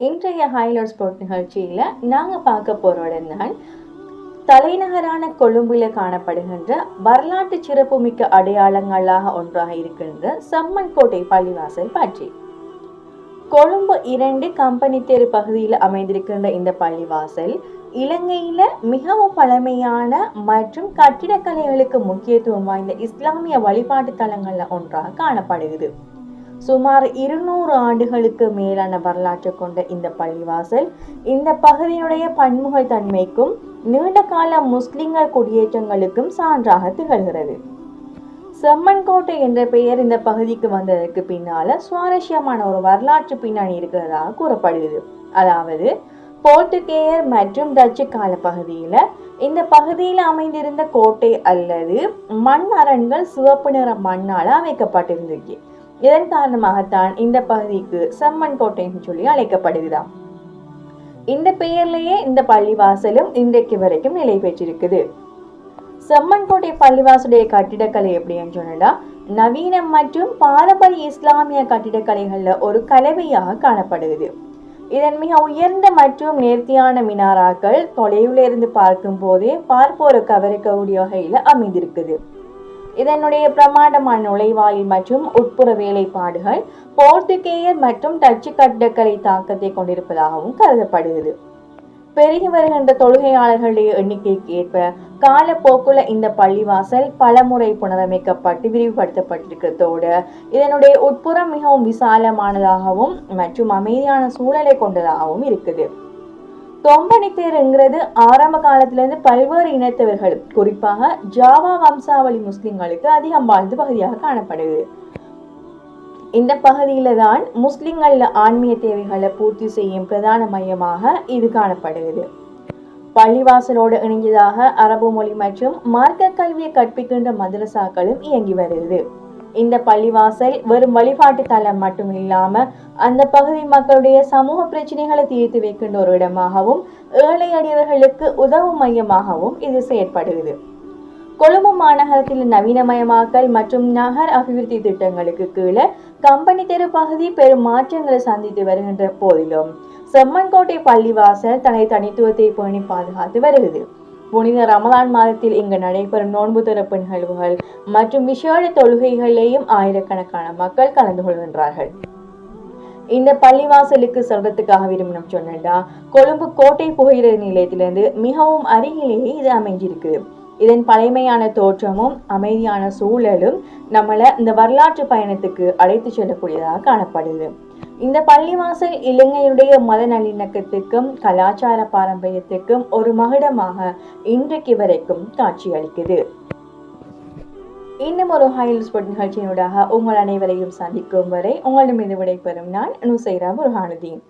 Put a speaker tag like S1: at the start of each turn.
S1: இன்றைய highlight sport நிகழ்ச்சியில் நாங்கள் பார்க்க போகிற இடம் தான் தலைநகரான கொழும்பில் காணப்படுகின்ற வரலாற்று சிறப்புமிக்க அடையாளங்களாக ஒன்றாக இருக்கின்ற செம்மன் கோட்டை பள்ளிவாசல் பற்றி. கொழும்பு 2 கம்பெனி தெரு பகுதியில் அமைந்திருக்கின்ற இந்த பள்ளிவாசல் இலங்கையில மிகவும் பழமையான மற்றும் கட்டிடக்கலைகளுக்கு முக்கியத்துவம் வாய்ந்த இஸ்லாமிய வழிபாட்டு தலங்கள்ல ஒன்றாக காணப்படுகிறது. சுமார் 200 ஆண்டுகளுக்கு மேலான வரலாற்று கொண்ட இந்த பள்ளிவாசல் இந்த பகுதியினுடைய பன்முகத்தன்மைக்கும் நீண்ட கால முஸ்லிம்கள் குடியேற்றங்களுக்கும் சான்றாக திகழ்கிறது. செம்மன் கோட்டை என்ற பெயர் இந்த பகுதிக்கு வந்ததற்கு பின்னால சுவாரஸ்யமான ஒரு வரலாற்று பின்னணி இருக்கிறதாக கூறப்படுகிறது. அதாவது போர்த்துகேயர் மற்றும் டச்சு கால பகுதியில இந்த பகுதியில் அமைந்திருந்த கோட்டை அல்லது மண் அரண்கள் சிவப்பு நிற மண்ணால் அமைக்கப்பட்டிருந்தது. இதன் காரணமாகத்தான் இந்த பகுதிக்கு செம்மன் கோட்டைன்னு சொல்லி அழைக்கப்படுகிறார். இந்த பெயர்லயே இந்த பள்ளிவாசலும் இன்றைக்கு வரைக்கும் நிலை பெற்றிருக்குது. செம்மன் கோட்டை பள்ளிவாசலுடைய கட்டிடக்கலை எப்படின்னு சொன்னா நவீன மற்றும் பாரம்பரிய இஸ்லாமிய கட்டிடக்கலைகள்ல ஒரு கலவையாக காணப்படுகிறது. இதன் மிக உயர்ந்த மற்றும் நேர்த்தியான மினாராக்கள் தொலைவில் இருந்து பார்க்கும் போதே பார்ப்போரை கவரிக்கக்கூடிய வகையில அமைந்திருக்குது. இதனுடைய பிரமாண்டமான நுழைவாயில் மற்றும் உட்புற வேலைப்பாடுகள் போர்த்துகேயர் மற்றும் டச்சு கட்டிடக்கலை தாக்கத்தை கொண்டிருப்பதாகவும் கருதப்படுகிறது. பெருகி வருகின்ற தொழுகையாளர்களுடைய எண்ணிக்கைக்கு ஏற்ப காலப்போக்குல இந்த பள்ளிவாசல் பலமுறை புனரமைக்கப்பட்டு விரிவுபடுத்தப்பட்டிருக்கிறதோடு இதனுடைய உட்புறம் மிகவும் விசாலமானதாகவும் மற்றும் அமைதியான சூழலை கொண்டதாகவும் இருக்குது. தொம்பனி தேருங்கிறது ஆரம்ப காலத்திலிருந்து பல்வேறு இனத்தவர்கள் குறிப்பாக ஜாவா வம்சாவளி முஸ்லிம்களுக்கு அதிகம் வாழ்ந்த பகுதியாக காணப்படுகிறது. இந்த பகுதியில தான் முஸ்லிம்கள ஆன்மீக தேவைகளை பூர்த்தி செய்யும் பிரதான மையமாக இது காணப்படுகிறது. பள்ளிவாசலோடு இணைந்ததாக அரபு மொழி மற்றும் மார்க்க கல்வியை கற்பிக்கின்ற மதரசாக்களும் இயங்கி வருகிறது. இந்த பள்ளிவாசல் வெறும் வழிபாட்டு தலம் மட்டும் இல்லாம அந்த பகுதி மக்களுடைய சமூக பிரச்சனைகளை தீர்த்து வைக்கின்ற ஒரு இடமாகவும் ஏழை அடியவர்களுக்கு உதவும் மையமாகவும் இது செயற்படுகிறது. கொழும்பு மாநகரத்தில் நவீனமயமாக்கல் மற்றும் நகர் அபிவிருத்தி திட்டங்களுக்கு கீழே கம்பெனி தெரு பகுதி பெரும் மாற்றங்களை சந்தித்து வருகின்ற போதிலும் செம்மன் கோட்டை பள்ளிவாசல் தனது தனித்துவத்தை பேணி பாதுகாத்து வருகிறது. புனித ரமலான் மாதத்தில் இங்கு நடைபெறும் நோன்பு திறப்பு நிகழ்வுகள் மற்றும் விசேட தொழுகைகளையும் ஆயிரக்கணக்கான மக்கள் கலந்து கொள்கின்றார்கள். இந்த பள்ளிவாசலுக்கு சொல்றதுக்காக விரும்பினோம் சொன்னா கொழும்பு கோட்டை புகையிரத நிலையத்திலிருந்து மிகவும் அருகிலேயே இது அமைஞ்சிருக்கு. இதன் பழமையான தோற்றமும் அமைதியான சூழலும் நம்மளை இந்த வரலாற்று பயணத்துக்கு அழைத்து செல்லக்கூடியதாக காணப்படுது. இந்த பள்ளிவாசல் இலங்கையுடைய மத நல்லிணக்கத்துக்கும் கலாச்சார பாரம்பரியத்துக்கும் ஒரு மகுடமாக இன்றைக்கு வரைக்கும் காட்சியளிக்குது. இன்னும் ஒரு ஹைலைட் ஸ்பாட் நிகழ்ச்சியினூடாக உங்கள் அனைவரையும் சந்திக்கும் வரை உங்களிடமிருந்து விடைபெறும் நான் நுசைரா புர்ஹானுதீன்.